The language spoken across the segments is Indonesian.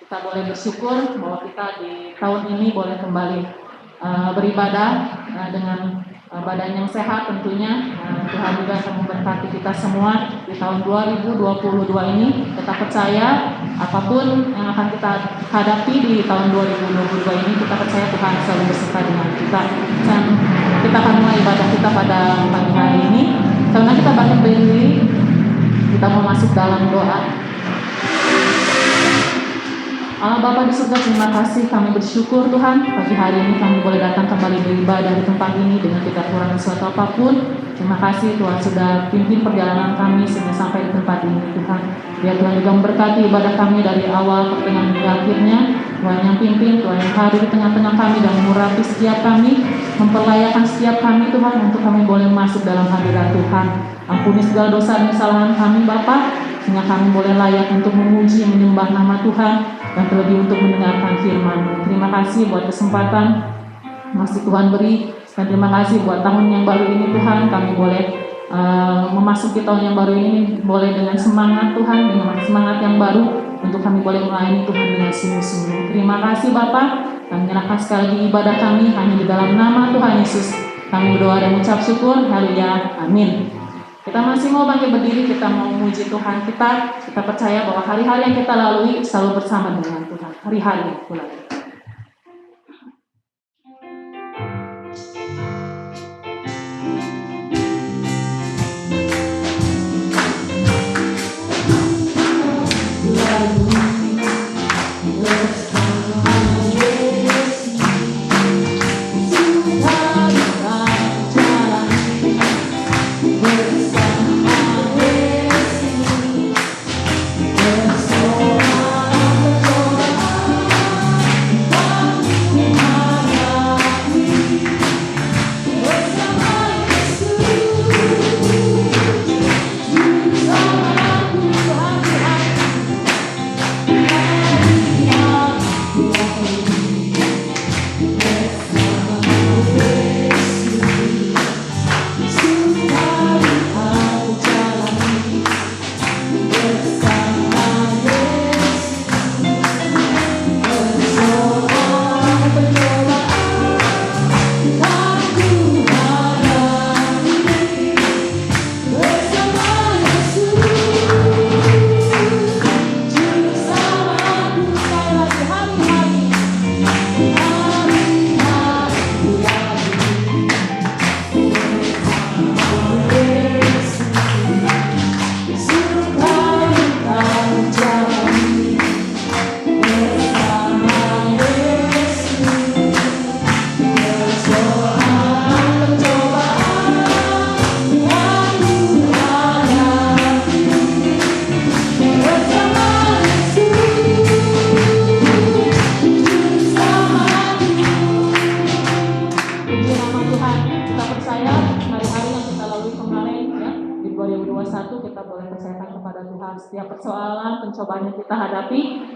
kita boleh bersyukur bahwa kita di tahun ini boleh kembali beribadah dengan badan yang sehat tentunya. Tuhan juga akan memberkati kita semua di tahun 2022 ini. Kita percaya apapun yang akan kita hadapi di tahun 2022 ini, kita percaya Tuhan selalu beserta dengan kita. Dan kita akan mulai ibadah kita pada pagi hari ini. Karena kita bangkit berdiri, kita mau masuk dalam doa. Allah Bapa di surga, terima kasih, kami bersyukur Tuhan pagi hari ini kami boleh datang kembali beribadah di tempat ini dengan tidak kurang sesuatu apapun. Terima kasih Tuhan sudah pimpin perjalanan kami sehingga sampai di tempat ini Tuhan. Biar Tuhan juga memberkati ibadah kami dari awal pertengahan hingga akhirnya. Tuhan yang pimpin, Tuhan yang hadir di tengah-tengah kami dan mengurapi setiap kami, memperlayakan setiap kami Tuhan untuk kami boleh masuk dalam hadirat Tuhan. Ampuni segala dosa dan kesalahan kami Bapa, sehingga kami boleh layak untuk memuji menyembah nama Tuhan dan terlebih untuk mendengarkan firman-Mu. Terima kasih buat kesempatan masih Tuhan beri, dan terima kasih buat tahun yang baru ini Tuhan. Kami boleh memasuki tahun yang baru ini boleh dengan semangat Tuhan, dengan semangat yang baru untuk kami boleh melayani Tuhan dengan sungguh-sungguh. Terima kasih Bapa. Kami menyerahkan sekali lagi ibadah kami hanya di dalam nama Tuhan Yesus. Kami berdoa dan mengucap syukur. Haleluya. Amin. Kita masih mau bangkit berdiri, kita mau memuji Tuhan kita. Kita percaya bahwa hari-hari yang kita lalui selalu bersama dengan Tuhan. Hari-hari pula.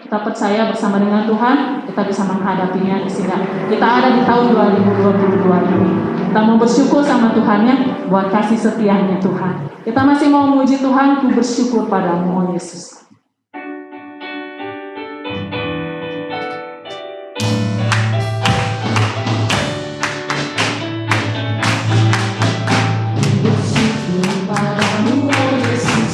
Kita percaya bersama dengan Tuhan kita bisa menghadapinya sehingga kita ada di tahun 2022 ini. Kita mau bersyukur sama Tuhan ya buat kasih setianya Tuhan. Kita masih mau memuji Tuhan, ku bersyukur padamu oh Yesus. Bersyukur padamu Yesus.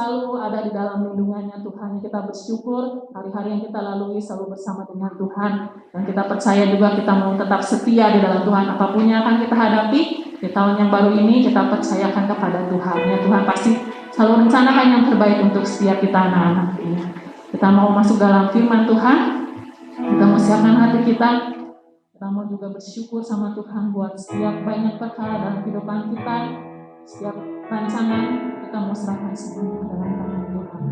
selalu ada di dalam lindungannya Tuhan. Kita bersyukur hari-hari yang kita lalui selalu bersama dengan Tuhan. Dan kita percaya juga kita mau tetap setia di dalam Tuhan. Apapun yang akan kita hadapi di tahun yang baru ini, kita percayakan kepada Tuhan. Ya, Tuhan pasti selalu rencanakan yang terbaik untuk setiap kita anak-anaknya. Kita mau masuk dalam firman Tuhan. Kita mau siapkan hati kita. Kita mau juga bersyukur sama Tuhan buat setiap banyak perkara dalam kehidupan kita. Setiap rancangan kita mau serahkan semuanya dalam tangan Tuhan.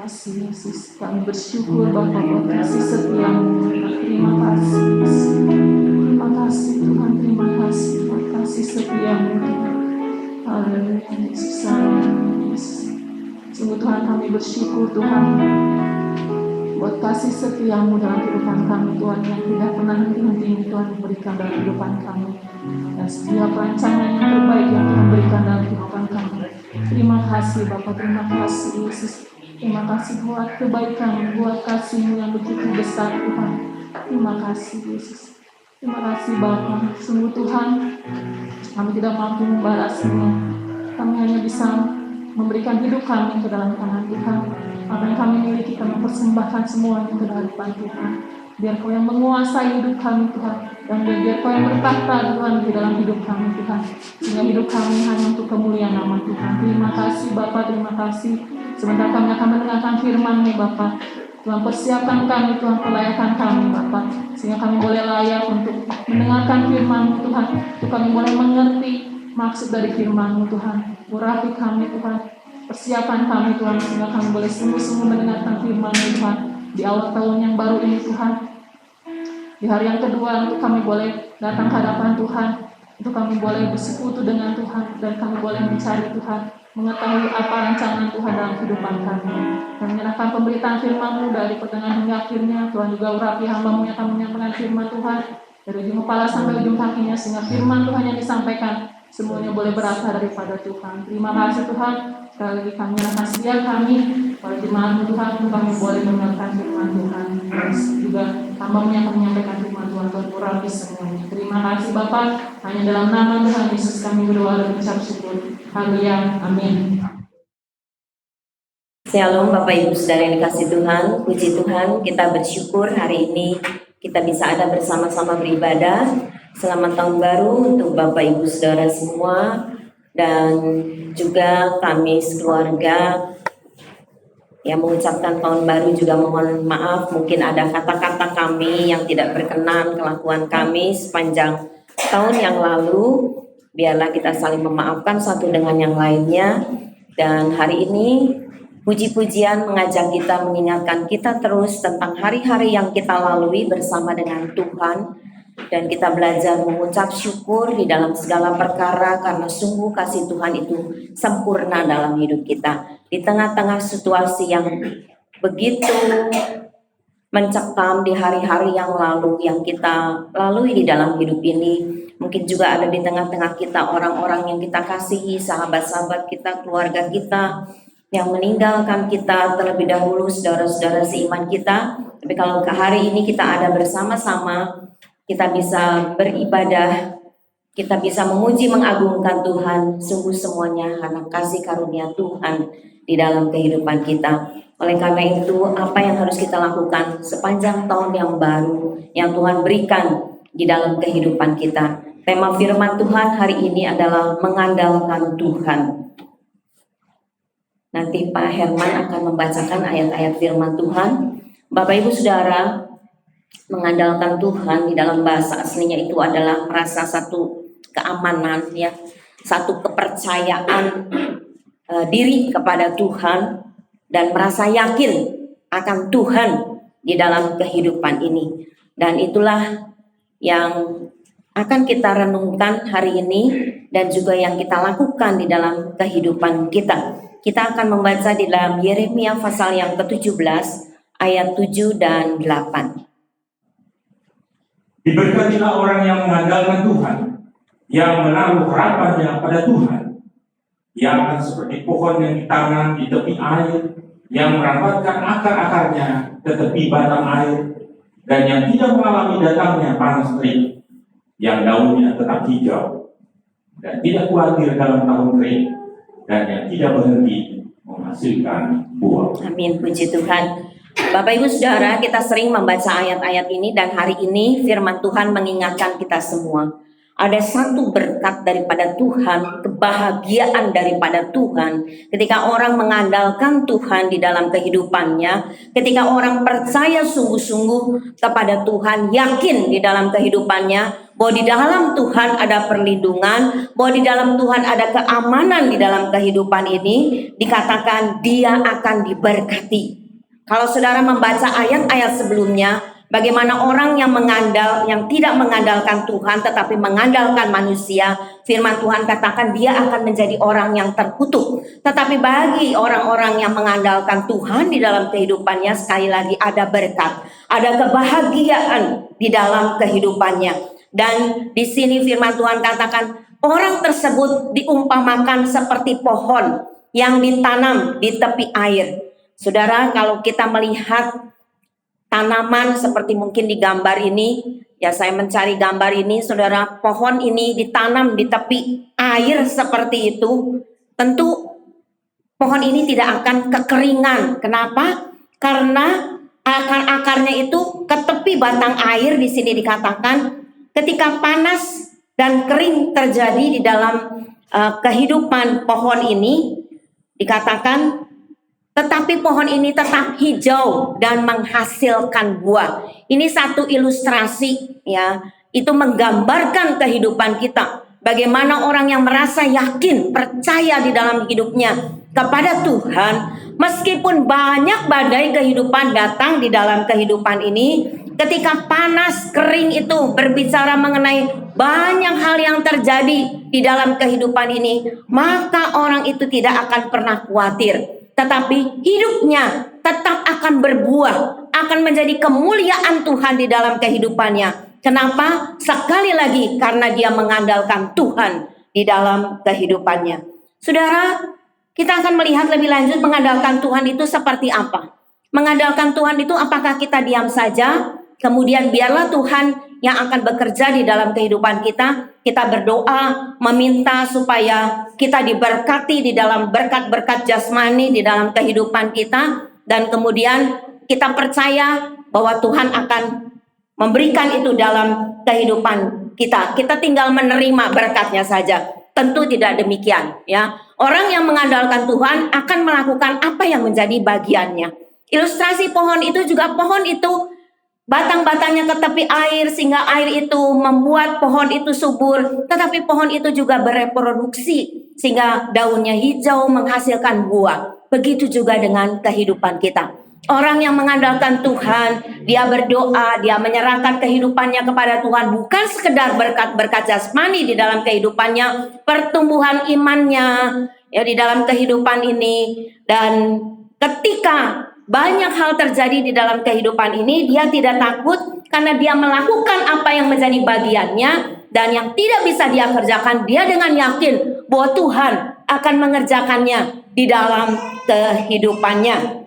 kasih Yesus. Kami bersyukur Bapa buat kasih setiamu. Terima kasih Yesus. Terima kasih Tuhan, terima kasih buat kasih setiamu Tuhan. Haleluya Yesus, haleluya Yesus. Sungguh Tuhan kami bersyukur Tuhan buat kasih setiamu dalam kehidupan kami Tuhan, yang tidak pernah henti-hentinya Tuhan memberikan dalam kehidupan kami, dan setiap rancangan yang terbaik yang Tuhan berikan dalam kehidupan kami. Terima kasih Bapa, terima kasih Yesus. Terima kasih buat kebaikan, buat kasih-Mu yang begitu besar Tuhan. Terima kasih Yesus. Terima kasih Bapa. Sungguh Tuhan, kami tidak mampu membalasnya. Kami hanya bisa memberikan hidup kami ke dalam tangan Tuhan. Apa yang kami miliki kami persembahkan semuanya ke hadapan Tuhan. Biar Kau yang menguasai hidup kami Tuhan, dan biar Kau yang bertahta Tuhan di dalam hidup kami Tuhan, sehingga hidup kami hanya untuk kemuliaan nama Tuhan. Terima kasih Bapa, terima kasih. Sebentar kami akan mendengarkan firman-Mu Bapa. Tuhan, persiapkan kami Tuhan, kelayakan kami Bapa, sehingga kami boleh layak untuk mendengarkan firman-Mu Tuhan, untuk kami boleh mengerti maksud dari firman-Mu Tuhan. Urapi kami Tuhan, persiapan kami Tuhan, sehingga kami boleh sungguh-sungguh mendengarkan firman-Mu Tuhan di awal tahun yang baru ini Tuhan. Di hari yang kedua untuk kami boleh datang ke hadapan Tuhan, untuk kami boleh bersekutu dengan Tuhan, dan kami boleh mencari Tuhan, mengetahui apa rancangan Tuhan dalam kehidupan kami. Kami menyerahkan pemberitaan firman-Mu dari pertengahan hingga akhirnya. Tuhan juga urapi hamba-Mu yang akan menyampaikan firman Tuhan dari ujung kepala sampai ujung kakinya, sehingga firman Tuhan yang disampaikan semuanya boleh berasal daripada Tuhan. Terima kasih Tuhan. Sekali lagi kami menyerahkan setiap kami pada firman-Mu Tuhan, untuk kami boleh mendengarkan firman Tuhan. Dan juga hamba-Mu yang akan menyampaikan firman Tuhan, Tuhan urapi semuanya. Terima kasih Bapa. Hanya dalam nama Tuhan Yesus kami berdoa dan mengucap syukur. Haleluya. Amin. Shalom Bapak Ibu Saudara yang dikasih Tuhan, puji Tuhan, kita bersyukur hari ini kita bisa ada bersama-sama beribadah. Selamat tahun baru untuk Bapak Ibu Saudara semua, dan juga kami sekeluarga yang mengucapkan tahun baru juga mohon maaf, mungkin ada kata-kata kami yang tidak berkenan, kelakuan kami sepanjang tahun yang lalu. Biarlah kita saling memaafkan satu dengan yang lainnya. Dan hari ini puji-pujian mengajak kita, mengingatkan kita terus tentang hari-hari yang kita lalui bersama dengan Tuhan. Dan kita belajar mengucap syukur di dalam segala perkara, karena sungguh kasih Tuhan itu sempurna dalam hidup kita. Di tengah-tengah situasi yang begitu mencekam di hari-hari yang lalu yang kita lalui di dalam hidup ini, mungkin juga ada di tengah-tengah kita orang-orang yang kita kasihi, sahabat-sahabat kita, keluarga kita yang meninggalkan kita terlebih dahulu, saudara-saudara seiman kita. Tapi kalau ke hari ini kita ada bersama-sama, kita bisa beribadah, kita bisa memuji, mengagungkan Tuhan. Sungguh semuanya karena kasih karunia Tuhan di dalam kehidupan kita. Oleh karena itu, apa yang harus kita lakukan sepanjang tahun yang baru yang Tuhan berikan di dalam kehidupan kita? Tema firman Tuhan hari ini adalah mengandalkan Tuhan. Nanti Pak Herman akan membacakan ayat-ayat firman Tuhan. Bapak Ibu Saudara, mengandalkan Tuhan di dalam bahasa aslinya itu adalah merasa satu keamanan, ya, satu kepercayaan diri kepada Tuhan, dan merasa yakin akan Tuhan di dalam kehidupan ini. Dan itulah yang akan kita renungkan hari ini, dan juga yang kita lakukan di dalam kehidupan kita. Kita akan membaca di dalam Yeremia pasal yang ke-17 ayat 7 dan 8. Diberkatilah orang yang mengandalkan Tuhan, yang menaruh harapannya pada Tuhan. Ia akan seperti pohon yang ditanam di tepi air, yang merapatkan akar-akarnya ke tepi batang air, dan yang tidak mengalami datangnya panas terik, yang daunnya tetap hijau, dan tidak khawatir dalam tahun kering, dan yang tidak berhenti menghasilkan buah. Amin, puji Tuhan. Bapak Ibu Saudara, kita sering membaca ayat-ayat ini, dan hari ini firman Tuhan mengingatkan kita semua. Ada satu berkat daripada Tuhan, kebahagiaan daripada Tuhan. Ketika orang mengandalkan Tuhan di dalam kehidupannya, ketika orang percaya sungguh-sungguh kepada Tuhan, yakin di dalam kehidupannya, bahwa di dalam Tuhan ada perlindungan, bahwa di dalam Tuhan ada keamanan di dalam kehidupan ini, dikatakan dia akan diberkati. Kalau saudara membaca ayat-ayat sebelumnya, bagaimana orang yang tidak mengandalkan Tuhan tetapi mengandalkan manusia, firman Tuhan katakan dia akan menjadi orang yang terkutuk. Tetapi bagi orang-orang yang mengandalkan Tuhan di dalam kehidupannya, sekali lagi ada berkat, ada kebahagiaan di dalam kehidupannya. Dan di sini firman Tuhan katakan orang tersebut diumpamakan seperti pohon yang ditanam di tepi air. Saudara, kalau kita melihat tanaman seperti mungkin di gambar ini, ya saya mencari gambar ini, saudara, pohon ini ditanam di tepi air seperti itu, tentu pohon ini tidak akan kekeringan. Kenapa? Karena akar-akarnya itu ke tepi batang air. Di sini dikatakan ketika panas dan kering terjadi di dalam kehidupan pohon ini, dikatakan tetapi pohon ini tetap hijau dan menghasilkan buah. Ini satu ilustrasi, ya. Itu menggambarkan kehidupan kita. Bagaimana orang yang merasa yakin, percaya di dalam hidupnya kepada Tuhan, meskipun banyak badai kehidupan datang di dalam kehidupan ini, ketika panas, kering itu berbicara mengenai banyak hal yang terjadi di dalam kehidupan ini, maka orang itu tidak akan pernah khawatir. Tetapi hidupnya tetap akan berbuah, akan menjadi kemuliaan Tuhan di dalam kehidupannya. Kenapa? Sekali lagi karena dia mengandalkan Tuhan di dalam kehidupannya. Saudara, kita akan melihat lebih lanjut mengandalkan Tuhan itu seperti apa. Mengandalkan Tuhan itu apakah kita diam saja, kemudian biarlah Tuhan yang akan bekerja di dalam kehidupan kita. Kita berdoa, meminta supaya kita diberkati di dalam berkat-berkat jasmani di dalam kehidupan kita. Dan kemudian kita percaya bahwa Tuhan akan memberikan itu dalam kehidupan kita. Kita tinggal menerima berkatnya saja. Tentu tidak demikian, ya. Orang yang mengandalkan Tuhan akan melakukan apa yang menjadi bagiannya. Ilustrasi pohon itu juga, pohon itu batang-batangnya ke tepi air sehingga air itu membuat pohon itu subur, tetapi pohon itu juga bereproduksi sehingga daunnya hijau menghasilkan buah. Begitu juga dengan kehidupan kita. Orang yang mengandalkan Tuhan, dia berdoa, dia menyerahkan kehidupannya kepada Tuhan, bukan sekedar berkat-berkat jasmani di dalam kehidupannya, pertumbuhan imannya ya di dalam kehidupan ini. Dan ketika banyak hal terjadi di dalam kehidupan ini, dia tidak takut karena dia melakukan apa yang menjadi bagiannya, dan yang tidak bisa dia kerjakan, dia dengan yakin bahwa Tuhan akan mengerjakannya di dalam kehidupannya.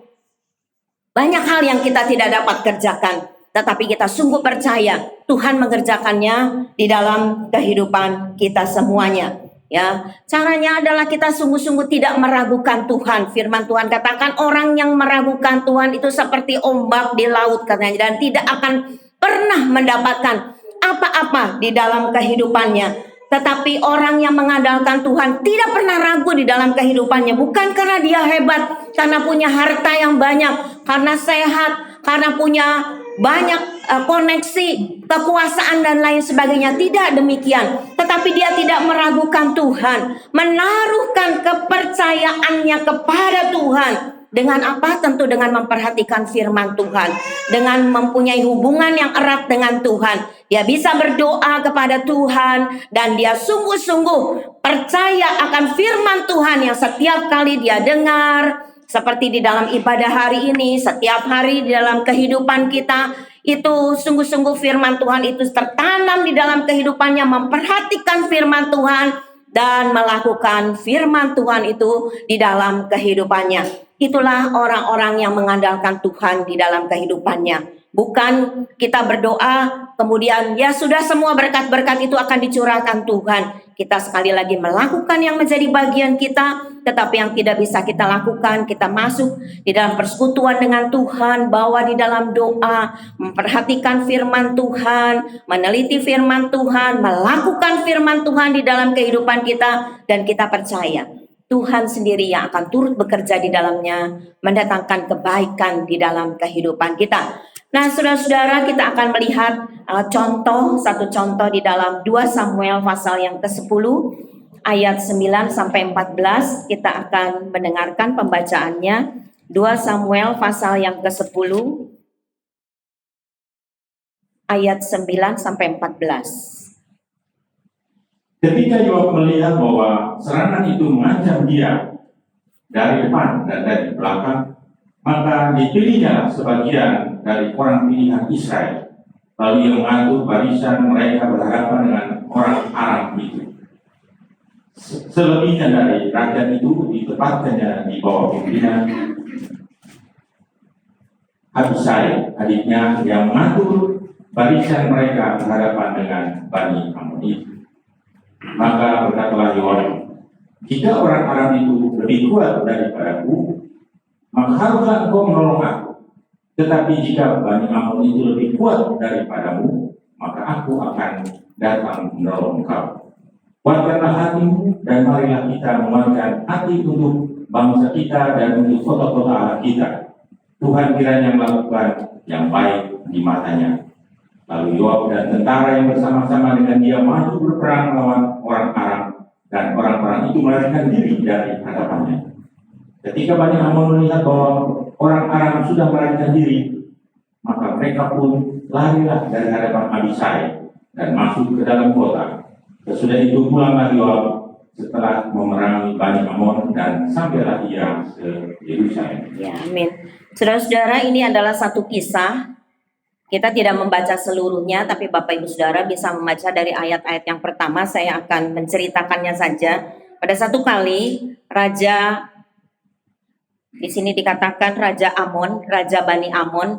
Banyak hal yang kita tidak dapat kerjakan, tetapi kita sungguh percaya Tuhan mengerjakannya di dalam kehidupan kita semuanya. Ya, caranya adalah kita sungguh-sungguh tidak meragukan Tuhan. Firman Tuhan katakan orang yang meragukan Tuhan itu seperti ombak di laut katanya, dan tidak akan pernah mendapatkan apa-apa di dalam kehidupannya. Tetapi orang yang mengandalkan Tuhan tidak pernah ragu di dalam kehidupannya. Bukan karena dia hebat, karena punya harta yang banyak, karena sehat, karena punya banyak koneksi, kekuasaan dan lain sebagainya. Tidak demikian. Tetapi dia tidak meragukan Tuhan, menaruhkan kepercayaannya kepada Tuhan. Dengan apa? Tentu dengan memperhatikan firman Tuhan, dengan mempunyai hubungan yang erat dengan Tuhan. Dia bisa berdoa kepada Tuhan dan dia sungguh-sungguh percaya akan firman Tuhan yang setiap kali dia dengar. Seperti di dalam ibadah hari ini, setiap hari di dalam kehidupan kita, itu sungguh-sungguh firman Tuhan itu tertanam di dalam kehidupannya, memperhatikan firman Tuhan dan melakukan firman Tuhan itu di dalam kehidupannya. Itulah orang-orang yang mengandalkan Tuhan di dalam kehidupannya. Bukan kita berdoa, kemudian ya sudah semua berkat-berkat itu akan dicurahkan Tuhan. Kita sekali lagi melakukan yang menjadi bagian kita, tetapi yang tidak bisa kita lakukan, kita masuk di dalam persekutuan dengan Tuhan, bawa di dalam doa, memperhatikan firman Tuhan, meneliti firman Tuhan, melakukan firman Tuhan di dalam kehidupan kita, dan kita percaya Tuhan sendiri yang akan turut bekerja di dalamnya, mendatangkan kebaikan di dalam kehidupan kita. Nah, saudara-saudara, kita akan melihat satu contoh di dalam 2 Samuel pasal yang ke-10 ayat 9 sampai 14. Kita akan mendengarkan pembacaannya. 2 Samuel pasal yang ke-10 ayat 9 sampai 14. Ketika Yoab melihat bahwa serangan itu mengancam dia dari depan dan dari belakang, maka dipilihnya sebagian dari orang pilihan Israel. Lalu ia mengatur barisan mereka berhadapan dengan orang Aram itu. Selebihnya dari rakyat itu ditempatkannya di bawah pimpinan Abisai, adiknya, yang mengatur barisan mereka berhadapan dengan Bani Amon itu. Maka berkatalah Yoab, jika orang Aram itu lebih kuat daripadaku, maka haruslah engkau menolong aku. Tetapi jika Bani Amon itu lebih kuat daripadamu, maka aku akan datang menolong engkau. Kuatkanlah hatimu, dan marilah kita menguatkan hati untuk bangsa kita dan untuk kota-kota Allah kita. Tuhan kiranya melakukan yang baik di matanya. Lalu Yoab dan tentara yang bersama-sama dengan dia maju berperang melawan orang Aram, dan orang-orang itu melarikan diri dari hadapannya. Ketika Bani Amon melihat bahwa orang Aram sudah melarikan diri, maka mereka pun larilah dari hadapan Abisai dan masuk ke dalam kota. Sesudah itu pulanglah Yoab setelah memerangi Bani Amon dan sampailah ia ke Yerusalem. Ya, amin. Saudara-saudara, ini adalah satu kisah. Kita tidak membaca seluruhnya, tapi Bapak Ibu Saudara bisa membaca dari ayat-ayat yang pertama. Saya akan menceritakannya saja. Pada satu kali, raja, di sini dikatakan Raja Amon, Raja Bani Amon,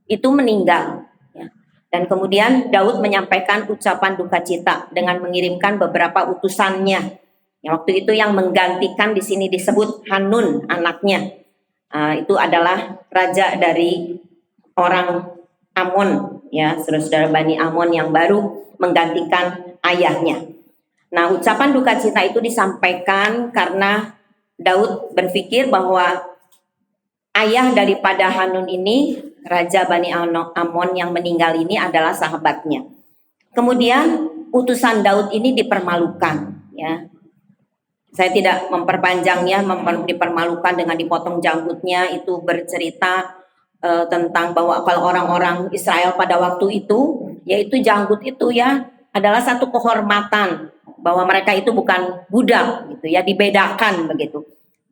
itu meninggal. Ya. Dan kemudian Daud menyampaikan ucapan duka cita dengan mengirimkan beberapa utusannya. Ya, waktu itu yang menggantikan di sini disebut Hanun, anaknya. Itu adalah raja dari orang Amon, ya, saudara-saudara Bani Amon yang baru menggantikan ayahnya. Nah, ucapan duka cita itu disampaikan karena Daud berpikir bahwa ayah daripada Hanun ini, Raja Bani Amon yang meninggal ini adalah sahabatnya. Kemudian utusan Daud ini dipermalukan, ya. Saya tidak memperpanjangnya, dipermalukan dengan dipotong janggutnya. Itu bercerita tentang bahwa kalau orang-orang Israel pada waktu itu, yaitu janggut itu ya adalah satu kehormatan, bahwa mereka itu bukan budak gitu ya, dibedakan begitu.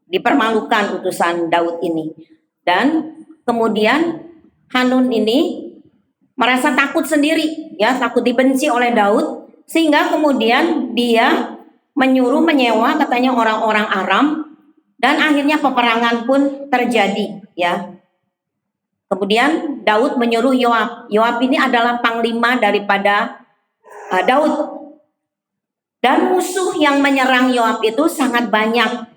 Dipermalukan utusan Daud ini. Dan kemudian Hanun ini merasa takut sendiri, ya, takut dibenci oleh Daud, sehingga kemudian dia menyewa katanya orang-orang Aram, dan akhirnya peperangan pun terjadi, ya. Kemudian Daud menyuruh Yoab. Yoab ini adalah panglima daripada Daud. Dan musuh yang menyerang Yoab itu sangat banyak.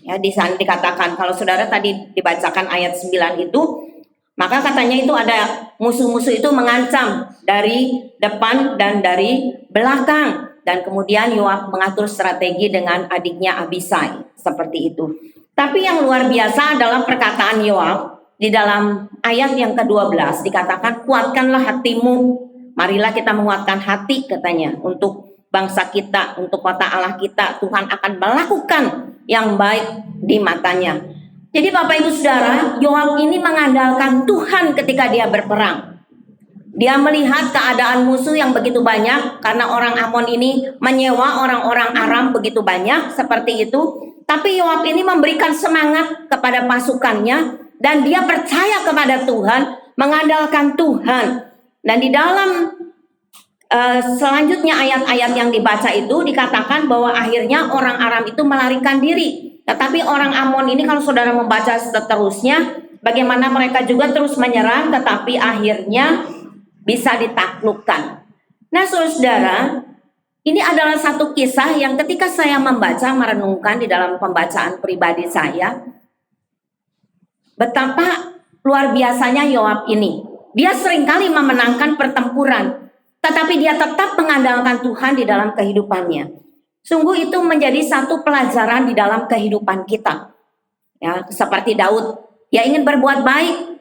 Ya, di sana dikatakan, kalau saudara tadi dibacakan ayat 9 itu, maka katanya itu ada musuh-musuh itu mengancam dari depan dan dari belakang. Dan kemudian Yoab mengatur strategi dengan adiknya Abisai, seperti itu. Tapi yang luar biasa adalah perkataan Yoab. Di dalam ayat yang ke-12 dikatakan, kuatkanlah hatimu, marilah kita menguatkan hati, katanya, untuk bangsa kita, untuk kota Allah kita. Tuhan akan melakukan yang baik di matanya. Jadi Bapak Ibu Saudara, Yoab ini mengandalkan Tuhan ketika dia berperang. Dia melihat keadaan musuh yang begitu banyak, karena orang Amon ini menyewa orang-orang Aram begitu banyak, seperti itu. Tapi Yoab ini memberikan semangat kepada pasukannya, dan dia percaya kepada Tuhan, mengandalkan Tuhan. Dan di dalam selanjutnya ayat-ayat yang dibaca itu dikatakan bahwa akhirnya orang Aram itu melarikan diri. Tetapi orang Amon ini kalau saudara membaca seterusnya, bagaimana mereka juga terus menyerang, tetapi akhirnya bisa ditaklukkan. Nah saudara, ini adalah satu kisah yang ketika saya membaca, merenungkan di dalam pembacaan pribadi saya, betapa luar biasanya Yoab ini. Dia seringkali memenangkan pertempuran, tetapi dia tetap mengandalkan Tuhan di dalam kehidupannya. Sungguh itu menjadi satu pelajaran di dalam kehidupan kita. Ya, seperti Daud, dia ingin berbuat baik,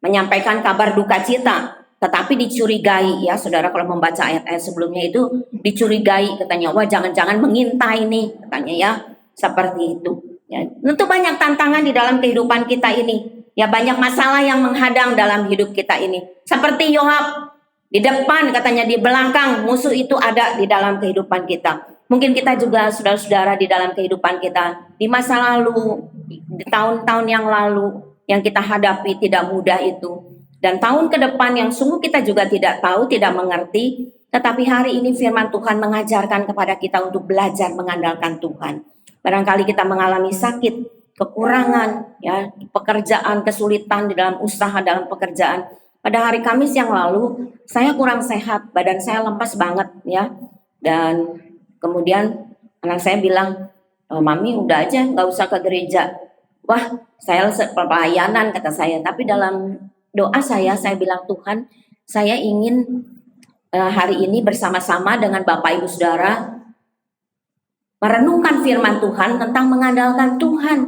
menyampaikan kabar duka cita, tetapi dicurigai. Ya, saudara kalau membaca ayat-ayat sebelumnya itu dicurigai, katanya, wah jangan-jangan mengintai nih, katanya ya, seperti itu. Ya, tentu banyak tantangan di dalam kehidupan kita ini. Ya, banyak masalah yang menghadang dalam hidup kita ini. Seperti Yoab, di depan katanya, di belakang musuh itu ada di dalam kehidupan kita. Mungkin kita juga saudara-saudara di dalam kehidupan kita di masa lalu, di tahun-tahun yang lalu yang kita hadapi tidak mudah itu. Dan tahun ke depan yang sungguh kita juga tidak tahu, tidak mengerti. Tetapi hari ini firman Tuhan mengajarkan kepada kita untuk belajar mengandalkan Tuhan. Barangkali kita mengalami sakit, kekurangan, ya, pekerjaan, kesulitan di dalam usaha, dalam pekerjaan. Pada hari Kamis yang lalu, saya kurang sehat, badan saya lemas banget, ya. Dan kemudian anak saya bilang, Mami udah aja, nggak usah ke gereja. Wah, saya pelayanan kata saya. Tapi dalam doa saya bilang, Tuhan, saya ingin hari ini bersama-sama dengan Bapak Ibu Saudara merenungkan firman Tuhan tentang mengandalkan Tuhan.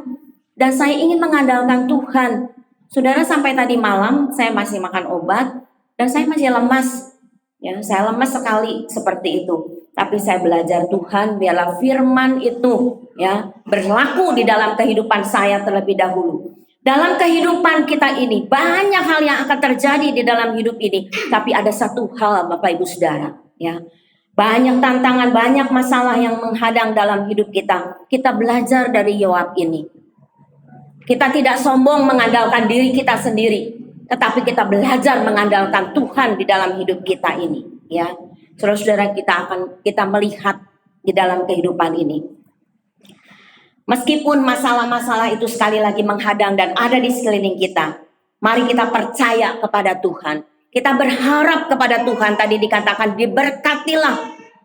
Dan saya ingin mengandalkan Tuhan. Saudara, sampai tadi malam saya masih makan obat dan saya masih lemas. Ya, saya lemas sekali seperti itu. Tapi saya belajar Tuhan, biarlah firman itu ya berlaku di dalam kehidupan saya terlebih dahulu. Dalam kehidupan kita ini banyak hal yang akan terjadi di dalam hidup ini. Tapi ada satu hal Bapak Ibu Saudara, ya. Banyak tantangan, banyak masalah yang menghadang dalam hidup kita. Kita belajar dari Yoab ini. Kita tidak sombong mengandalkan diri kita sendiri, tetapi kita belajar mengandalkan Tuhan di dalam hidup kita ini, ya. Saudara-saudara, kita melihat di dalam kehidupan ini. Meskipun masalah-masalah itu sekali lagi menghadang dan ada di sekeliling kita, mari kita percaya kepada Tuhan. Kita berharap kepada Tuhan. Tadi dikatakan diberkatilah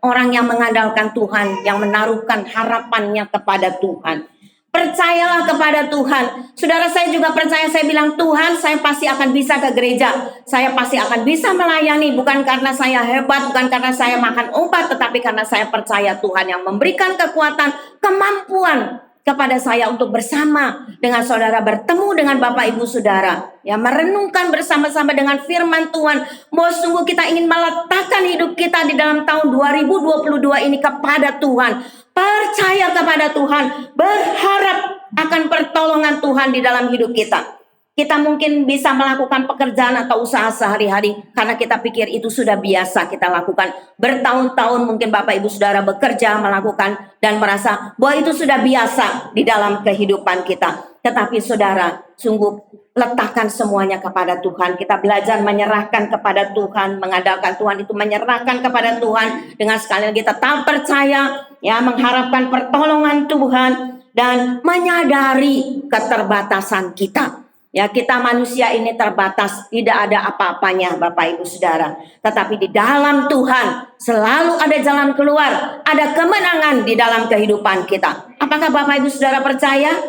orang yang mengandalkan Tuhan, yang menaruhkan harapannya kepada Tuhan. Percayalah kepada Tuhan. Saudara, saya juga percaya, saya bilang, Tuhan, saya pasti akan bisa ke gereja. Saya pasti akan bisa melayani, bukan karena saya hebat, bukan karena saya makan obat, tetapi karena saya percaya Tuhan yang memberikan kekuatan, kemampuan kepada saya untuk bersama dengan saudara bertemu dengan Bapak Ibu Saudara, ya, merenungkan bersama-sama dengan firman Tuhan. Bahwa sungguh kita ingin meletakkan hidup kita di dalam tahun 2022 ini kepada Tuhan. Percaya kepada Tuhan, berharap akan pertolongan Tuhan di dalam hidup kita. Kita mungkin bisa melakukan pekerjaan atau usaha sehari-hari karena kita pikir itu sudah biasa kita lakukan. Bertahun-tahun mungkin Bapak Ibu Saudara bekerja, melakukan dan merasa bahwa itu sudah biasa di dalam kehidupan kita. Tetapi saudara, sungguh letakkan semuanya kepada Tuhan. Kita belajar menyerahkan kepada Tuhan, mengandalkan Tuhan itu menyerahkan kepada Tuhan dengan sekali lagi tetap percaya, ya, mengharapkan pertolongan Tuhan dan menyadari keterbatasan kita. Ya, kita manusia ini terbatas, tidak ada apa-apanya Bapak Ibu Saudara. Tetapi di dalam Tuhan selalu ada jalan keluar, ada kemenangan di dalam kehidupan kita. Apakah Bapak Ibu Saudara percaya?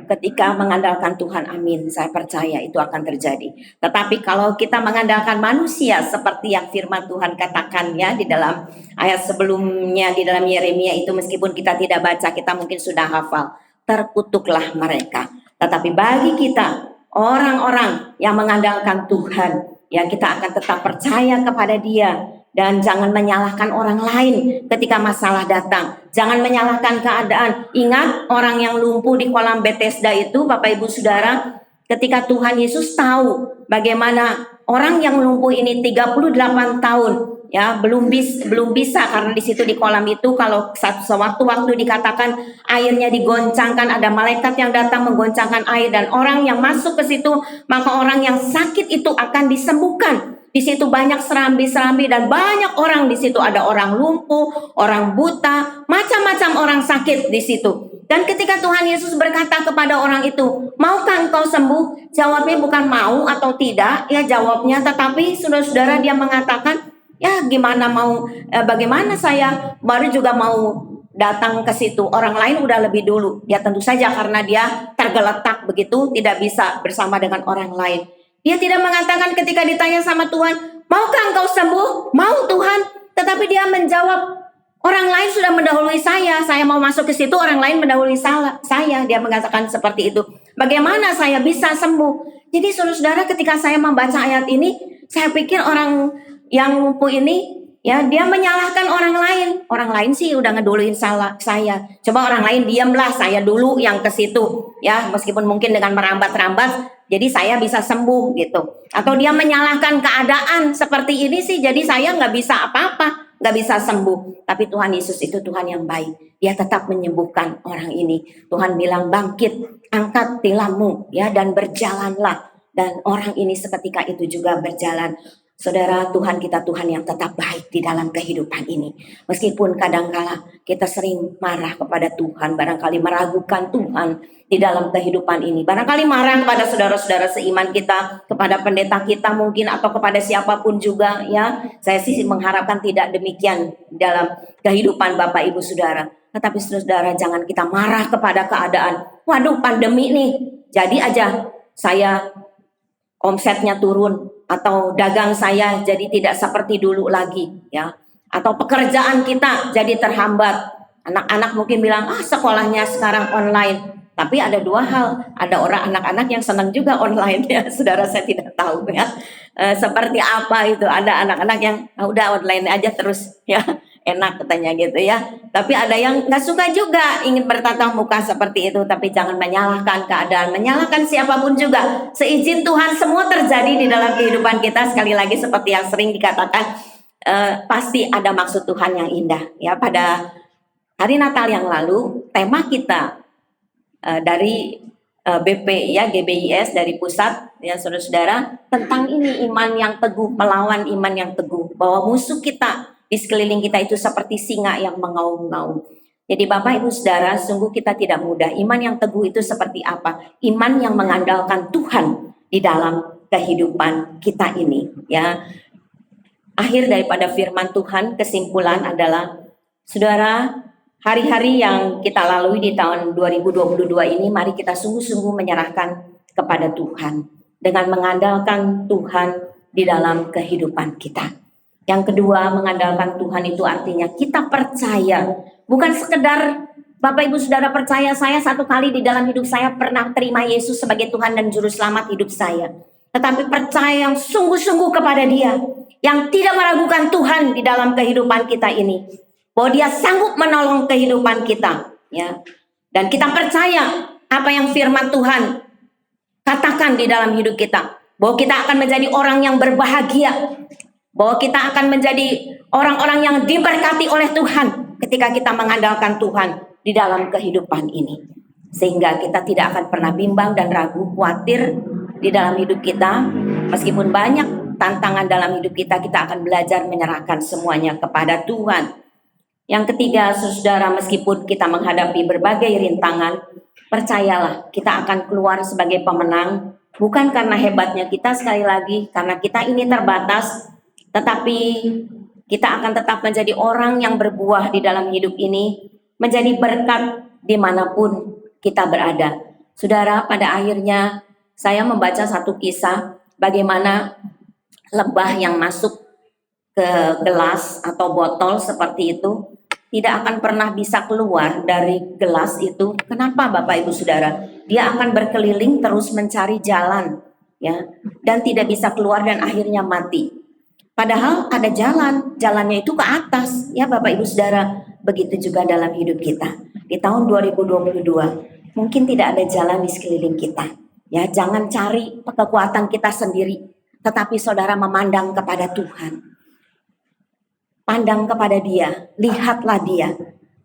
Ketika mengandalkan Tuhan, amin, saya percaya itu akan terjadi. Tetapi kalau kita mengandalkan manusia seperti yang firman Tuhan katakan, ya, di dalam ayat sebelumnya di dalam Yeremia itu, meskipun kita tidak baca, kita mungkin sudah hafal. Terkutuklah mereka. Tetapi bagi kita, orang-orang yang mengandalkan Tuhan, ya, kita akan tetap percaya kepada Dia. Dan jangan menyalahkan orang lain ketika masalah datang. Jangan menyalahkan keadaan. Ingat orang yang lumpuh di kolam Bethesda itu, Bapak Ibu Saudara, ketika Tuhan Yesus tahu bagaimana orang yang lumpuh ini 38 tahun, ya, belum bisa karena di situ di kolam itu kalau sewaktu-waktu dikatakan airnya digoncangkan, ada malaikat yang datang menggoncangkan air dan orang yang masuk ke situ, maka orang yang sakit itu akan disembuhkan. Di situ banyak serambi-serambi dan banyak orang di situ, ada orang lumpuh, orang buta, macam-macam orang sakit di situ. Dan ketika Tuhan Yesus berkata kepada orang itu, maukah engkau sembuh? Jawabnya bukan mau atau tidak, ya jawabnya, tetapi saudara-saudara dia mengatakan, ya gimana mau, bagaimana saya baru juga mau datang ke situ, orang lain udah lebih dulu. Ya tentu saja karena dia tergeletak begitu, tidak bisa bersama dengan orang lain. Dia tidak mengatakan ketika ditanya sama Tuhan, maukah engkau sembuh? Mau Tuhan. Tetapi dia menjawab, orang lain sudah mendahului saya mau masuk ke situ, orang lain mendahului saya. Dia mengatakan seperti itu. Bagaimana saya bisa sembuh? Jadi saudara-saudara, ketika saya membaca ayat ini, saya pikir orang yang lumpuh ini, ya dia menyalahkan orang lain. Orang lain sih udah ngeduluin saya. Coba orang lain diamlah, saya dulu yang ke situ. Ya, meskipun mungkin dengan merambat-rambat, jadi saya bisa sembuh gitu. Atau dia menyalahkan keadaan seperti ini sih, jadi saya nggak bisa apa-apa, nggak bisa sembuh. Tapi Tuhan Yesus itu Tuhan yang baik. Dia tetap menyembuhkan orang ini. Tuhan bilang, bangkit, angkat tilammu, ya, dan berjalanlah. Dan orang ini seketika itu juga berjalan. Saudara, Tuhan kita Tuhan yang tetap baik di dalam kehidupan ini. Meskipun kadangkala kita sering marah kepada Tuhan, barangkali meragukan Tuhan di dalam kehidupan ini. Barangkali marah kepada saudara-saudara seiman kita, kepada pendeta kita mungkin, atau kepada siapapun juga, ya. Saya sih mengharapkan tidak demikian dalam kehidupan Bapak Ibu Saudara. Tetapi saudara, jangan kita marah kepada keadaan. Waduh, pandemi nih, jadi aja saya omsetnya turun, atau dagang saya jadi tidak seperti dulu lagi, ya. Atau pekerjaan kita jadi terhambat. Anak-anak mungkin bilang, sekolahnya sekarang online. Tapi ada dua hal, ada orang anak-anak yang senang juga online, ya. Saudara, saya tidak tahu, ya. Seperti apa itu, ada anak-anak yang udah online aja terus, ya. Enak katanya gitu, ya. Tapi ada yang nggak suka juga, ingin bertatap muka seperti itu. Tapi jangan menyalahkan keadaan, menyalahkan siapapun juga. Seizin Tuhan semua terjadi di dalam kehidupan kita. Sekali lagi seperti yang sering dikatakan, pasti ada maksud Tuhan yang indah, ya. Pada hari Natal yang lalu, tema kita dari BP, ya, GBIS dari pusat, ya saudara-saudara, tentang ini, iman yang teguh, melawan iman yang teguh, bahwa musuh kita di sekeliling kita itu seperti singa yang mengaum-ngaum. Jadi Bapak Ibu Saudara, sungguh kita tidak mudah. Iman yang teguh itu seperti apa? Iman yang mengandalkan Tuhan di dalam kehidupan kita ini, ya. Akhir daripada firman Tuhan, kesimpulan adalah, saudara, hari-hari yang kita lalui di tahun 2022 ini, mari kita sungguh-sungguh menyerahkan kepada Tuhan dengan mengandalkan Tuhan di dalam kehidupan kita. Yang kedua, mengandalkan Tuhan itu artinya kita percaya, bukan sekedar Bapak Ibu Saudara percaya, saya satu kali di dalam hidup saya pernah terima Yesus sebagai Tuhan dan Juru Selamat hidup saya. Tetapi percaya yang sungguh-sungguh kepada Dia, yang tidak meragukan Tuhan di dalam kehidupan kita ini, bahwa Dia sanggup menolong kehidupan kita, ya. Dan kita percaya apa yang firman Tuhan katakan di dalam hidup kita, bahwa kita akan menjadi orang yang berbahagia, bahwa kita akan menjadi orang-orang yang diberkati oleh Tuhan ketika kita mengandalkan Tuhan di dalam kehidupan ini. Sehingga kita tidak akan pernah bimbang dan ragu, khawatir di dalam hidup kita. Meskipun banyak tantangan dalam hidup kita, kita akan belajar menyerahkan semuanya kepada Tuhan. Yang ketiga, saudara, meskipun kita menghadapi berbagai rintangan, percayalah kita akan keluar sebagai pemenang. Bukan karena hebatnya kita, sekali lagi, karena kita ini terbatas, tetapi kita akan tetap menjadi orang yang berbuah di dalam hidup ini, menjadi berkat dimanapun kita berada. Saudara, pada akhirnya saya membaca satu kisah bagaimana lebah yang masuk ke gelas atau botol seperti itu tidak akan pernah bisa keluar dari gelas itu. Kenapa Bapak Ibu Saudara? Dia akan berkeliling terus mencari jalan, ya, dan tidak bisa keluar dan akhirnya mati. Padahal ada jalan, jalannya itu ke atas, ya Bapak Ibu Saudara. Begitu juga dalam hidup kita. Di tahun 2022, mungkin tidak ada jalan di sekeliling kita. Ya, jangan cari kekuatan kita sendiri, tetapi saudara memandang kepada Tuhan. Pandang kepada Dia, lihatlah Dia.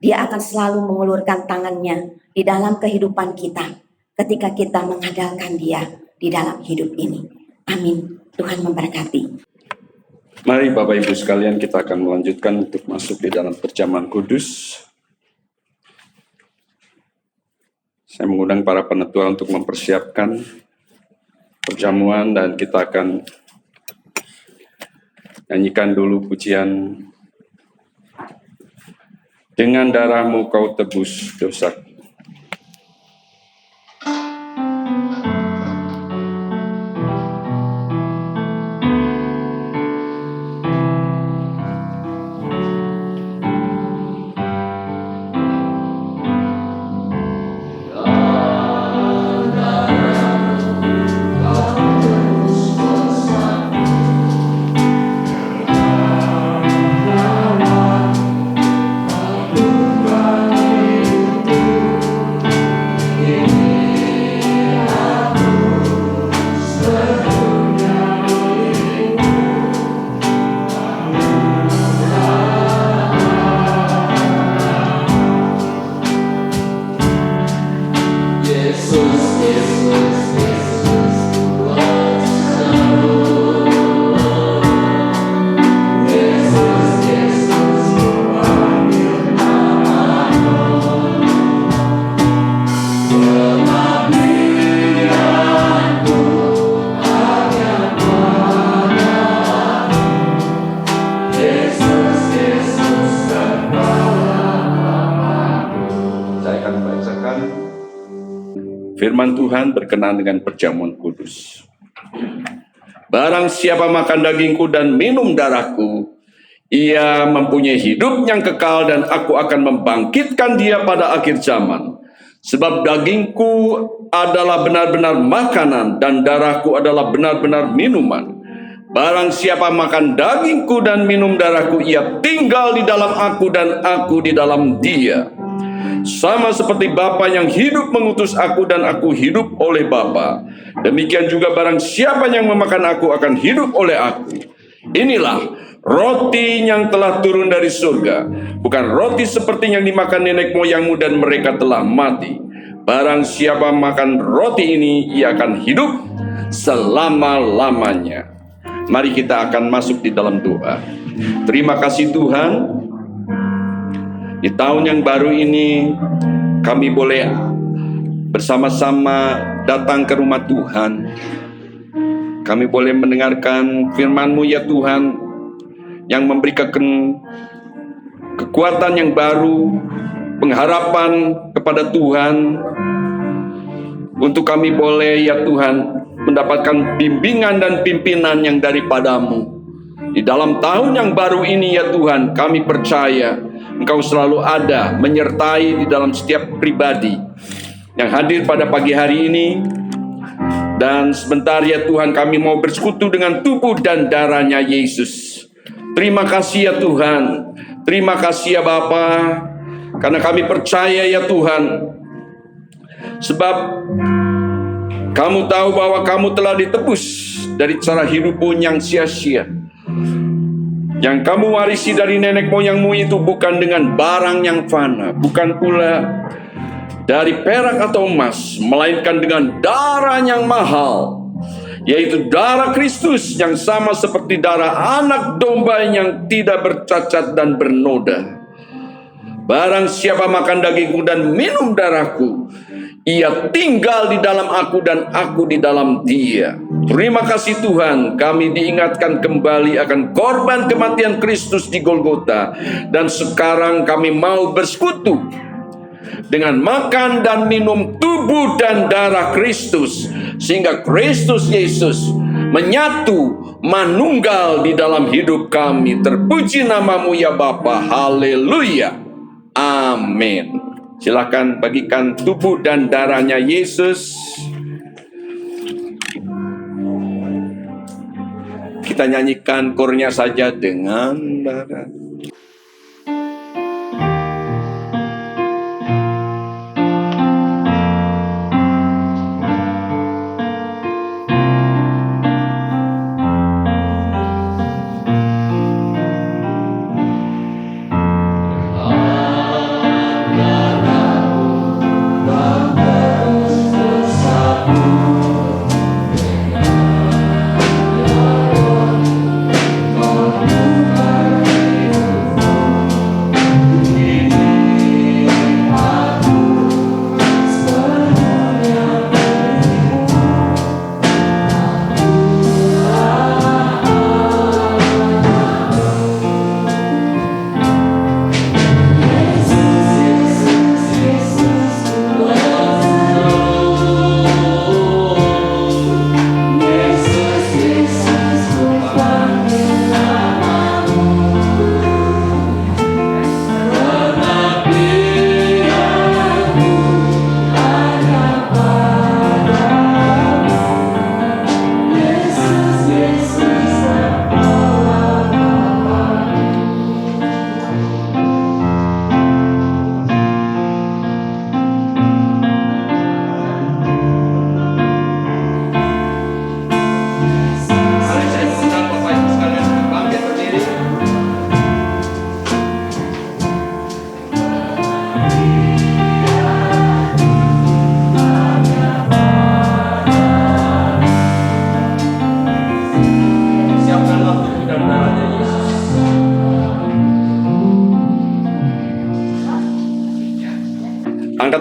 Dia akan selalu mengulurkan tangannya di dalam kehidupan kita ketika kita mengandalkan Dia di dalam hidup ini. Amin. Tuhan memberkati. Mari Bapak Ibu sekalian, kita akan melanjutkan untuk masuk di dalam perjamuan kudus. Saya mengundang para penetua untuk mempersiapkan perjamuan dan kita akan nyanyikan dulu pujian Dengan Darahmu Kau Tebus Dosaku. Firman Tuhan berkenaan dengan perjamuan kudus. Barang siapa makan dagingku dan minum darahku, ia mempunyai hidup yang kekal dan aku akan membangkitkan dia pada akhir zaman. Sebab dagingku adalah benar-benar makanan dan darahku adalah benar-benar minuman. Barang siapa makan dagingku dan minum darahku, ia tinggal di dalam aku dan aku di dalam dia. Sama seperti Bapa yang hidup mengutus aku dan aku hidup oleh Bapa, demikian juga barang siapa yang memakan aku akan hidup oleh aku. Inilah roti yang telah turun dari surga, bukan roti seperti yang dimakan nenek moyangmu dan mereka telah mati. Barang siapa makan roti ini, ia akan hidup selama-lamanya. Mari kita akan masuk di dalam doa. Terima kasih Tuhan, di tahun yang baru ini kami boleh bersama-sama datang ke rumah Tuhan. Kami boleh mendengarkan firman-Mu ya Tuhan, yang memberikan kekuatan yang baru, pengharapan kepada Tuhan, untuk kami boleh ya Tuhan mendapatkan bimbingan dan pimpinan yang daripada-Mu. Di dalam tahun yang baru ini ya Tuhan, kami percaya Engkau selalu ada, menyertai di dalam setiap pribadi yang hadir pada pagi hari ini. Dan sebentar ya Tuhan, kami mau bersekutu dengan tubuh dan darahnya Yesus. Terima kasih ya Tuhan, terima kasih ya Bapa, karena kami percaya ya Tuhan, sebab kamu tahu bahwa kamu telah ditebus dari cara hidupmu yang sia-sia. Yang kamu warisi dari nenek moyangmu itu bukan dengan barang yang fana, bukan pula dari perak atau emas, melainkan dengan darah yang mahal, yaitu darah Kristus yang sama seperti darah anak domba yang tidak bercacat dan bernoda. Barang siapa makan dagingku dan minum darahku, ia tinggal di dalam aku dan aku di dalam dia. Terima kasih Tuhan, kami diingatkan kembali akan korban kematian Kristus di Golgota. Dan sekarang kami mau bersekutu dengan makan dan minum tubuh dan darah Kristus, sehingga Kristus Yesus menyatu, manunggal di dalam hidup kami. Terpuji nama-Mu ya Bapa. Haleluya. Amin. Silakan bagikan tubuh dan darahnya Yesus. Kita nyanyikan kornya saja, dengan darah. Dengan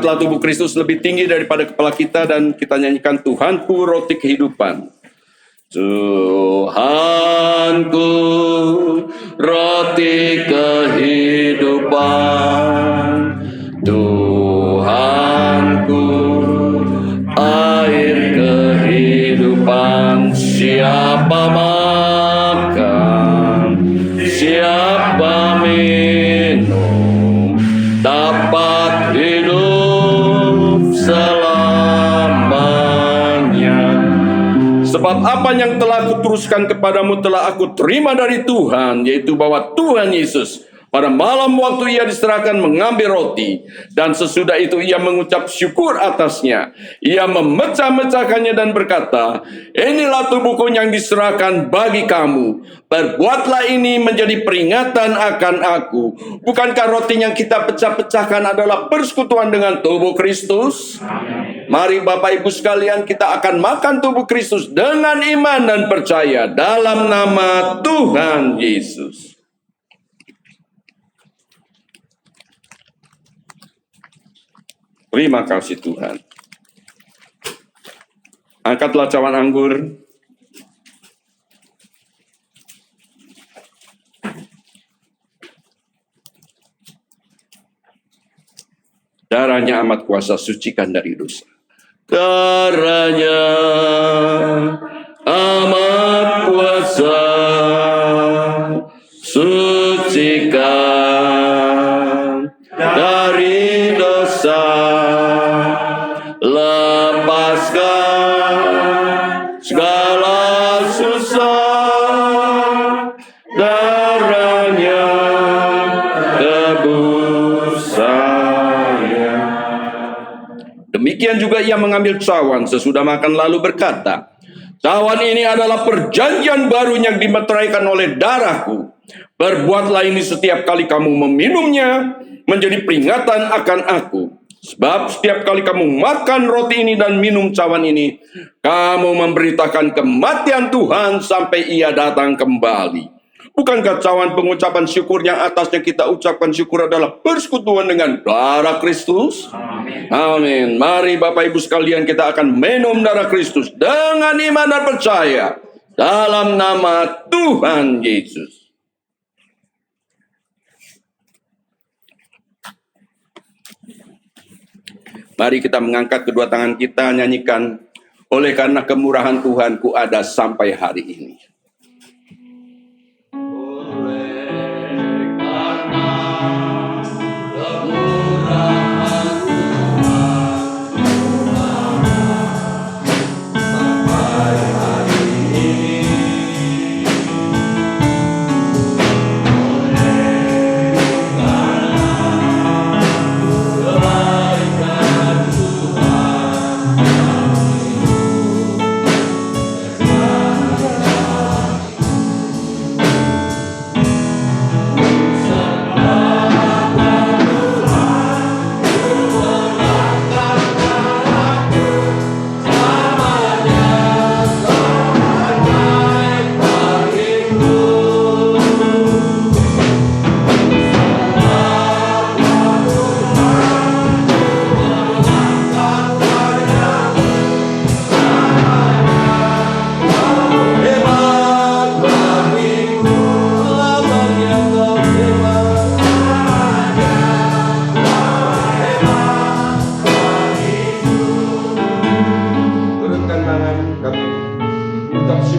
Angkatlah tubuh Kristus lebih tinggi daripada kepala kita dan kita nyanyikan Tuhanku roti kehidupan. Tuhanku roti kehidupan, Tuhanku air kehidupan. Siapa makan, siapa minum, dapat hidup selamanya. Sebab apa yang telah aku teruskan kepadamu telah aku terima dari Tuhan, yaitu bahwa Tuhan Yesus pada malam waktu ia diserahkan mengambil roti, dan sesudah itu ia mengucap syukur atasnya. Ia memecah-mecahkannya dan berkata, inilah tubuhku yang diserahkan bagi kamu. Perbuatlah ini menjadi peringatan akan aku. Bukankah roti yang kita pecah-pecahkan adalah persekutuan dengan tubuh Kristus? Mari Bapak Ibu sekalian, kita akan makan tubuh Kristus dengan iman dan percaya dalam nama Tuhan Yesus. Terima kasih Tuhan. Angkatlah cawan anggur. Darahnya amat kuasa, sucikan dari dosa. Darahnya amat kuasa, sucikan dari dosa. Lepaskan segala susah, darahnya tebus saya. Demikian juga ia mengambil cawan sesudah makan lalu berkata, cawan ini adalah perjanjian baru yang dimeteraikan oleh darahku. Berbuatlah ini setiap kali kamu meminumnya menjadi peringatan akan aku. Sebab setiap kali kamu makan roti ini dan minum cawan ini, kamu memberitakan kematian Tuhan sampai ia datang kembali. Bukankah cawan pengucapan syukur yang atasnya kita ucapkan syukur adalah persekutuan dengan darah Kristus? Amin. Mari Bapak Ibu sekalian, kita akan minum darah Kristus dengan iman dan percaya dalam nama Tuhan Yesus. Mari kita mengangkat kedua tangan kita, nyanyikan, oleh karena kemurahan Tuhan ku ada sampai hari ini.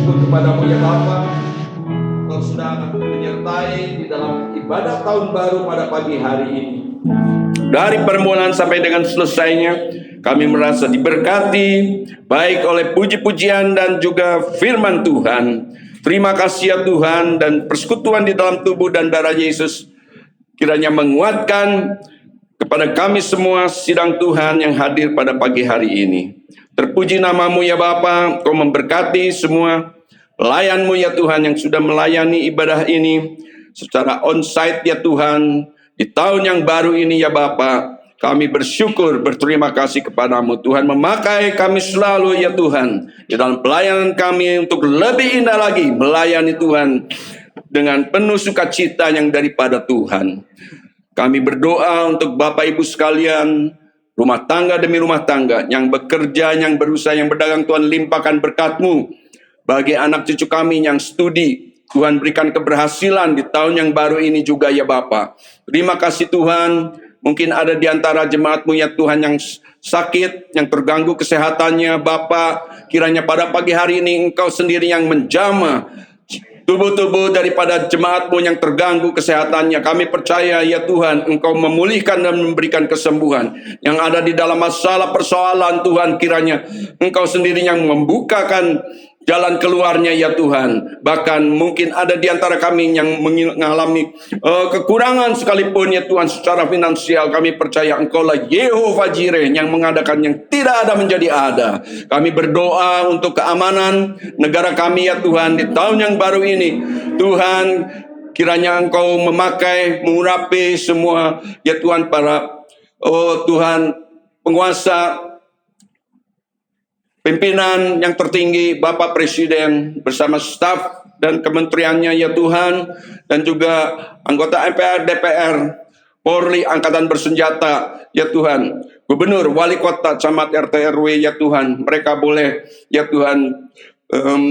Kepadamu ya Bapa, Kau sudah menyertai di dalam ibadah tahun baru pada pagi hari ini. Dari permulaan sampai dengan selesainya, kami merasa diberkati baik oleh puji-pujian dan juga firman Tuhan. Terima kasih ya Tuhan, dan persekutuan di dalam tubuh dan darah Yesus kiranya menguatkan kepada kami semua sidang Tuhan yang hadir pada pagi hari ini. Terpuji namamu ya Bapa, Kau memberkati semua pelayanmu ya Tuhan yang sudah melayani ibadah ini secara onsite ya Tuhan. Di tahun yang baru ini ya Bapa, kami bersyukur, berterima kasih kepadamu. Tuhan memakai kami selalu ya Tuhan di dalam pelayanan kami untuk lebih indah lagi melayani Tuhan dengan penuh sukacita yang daripada Tuhan. Kami berdoa untuk Bapak Ibu sekalian, rumah tangga demi rumah tangga, yang bekerja, yang berusaha, yang berdagang, Tuhan limpahkan berkat-Mu. Bagi anak cucu kami yang studi, Tuhan berikan keberhasilan di tahun yang baru ini juga ya Bapa. Terima kasih Tuhan. Mungkin ada di antara jemaat-Mu ya Tuhan yang sakit, yang terganggu kesehatannya Bapa. Kiranya pada pagi hari ini Engkau sendiri yang menjamah tubuh-tubuh daripada jemaat-Mu yang terganggu kesehatannya. Kami percaya ya Tuhan, Engkau memulihkan dan memberikan kesembuhan. Yang ada di dalam masalah persoalan Tuhan, kiranya Engkau sendiri yang membukakan jalan keluarnya ya Tuhan. Bahkan mungkin ada di antara kami yang mengalami kekurangan sekalipun ya Tuhan secara finansial. Kami percaya Engkaulah Yehova Jireh yang mengadakan yang tidak ada menjadi ada. Kami berdoa untuk keamanan negara kami ya Tuhan di tahun yang baru ini. Tuhan, kiranya Engkau memakai, mengurapi semua ya Tuhan para Tuhan penguasa, pimpinan yang tertinggi, Bapak Presiden bersama staf dan kementeriannya ya Tuhan, dan juga anggota MPR, DPR, Polri, Angkatan Bersenjata ya Tuhan, Gubernur, Wali Kota, Camat, RT, RW ya Tuhan, mereka boleh ya Tuhan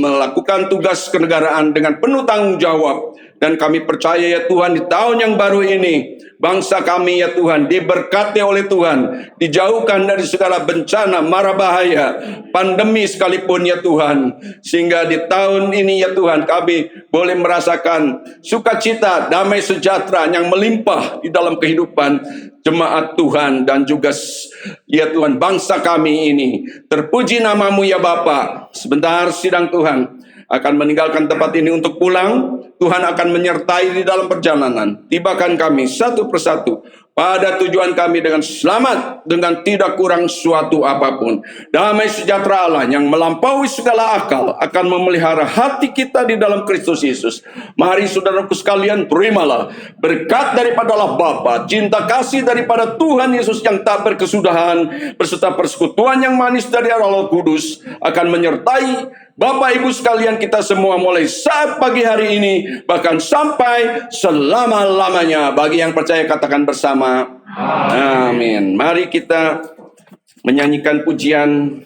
melakukan tugas kenegaraan dengan penuh tanggung jawab. Dan kami percaya ya Tuhan di tahun yang baru ini bangsa kami ya Tuhan diberkati oleh Tuhan, dijauhkan dari segala bencana, mara bahaya, pandemi sekalipun ya Tuhan, sehingga di tahun ini ya Tuhan kami boleh merasakan sukacita, damai sejahtera yang melimpah di dalam kehidupan jemaat Tuhan dan juga ya Tuhan bangsa kami ini. Terpuji nama-Mu ya Bapa. Sebentar sidang Tuhan akan meninggalkan tempat ini untuk pulang. Tuhan akan menyertai di dalam perjalanan. Tibakan kami satu persatu pada tujuan kami dengan selamat, dengan tidak kurang suatu apapun. Damai sejahtera Allah yang melampaui segala akal akan memelihara hati kita di dalam Kristus Yesus. Mari saudaraku sekalian, terimalah berkat daripada Allah Bapa, cinta kasih daripada Tuhan Yesus yang tak berkesudahan, beserta persekutuan yang manis dari Allah Kudus akan menyertai Bapak Ibu sekalian kita semua mulai saat pagi hari ini bahkan sampai selama-lamanya. Bagi yang percaya katakan bersama. Amin. Mari kita menyanyikan pujian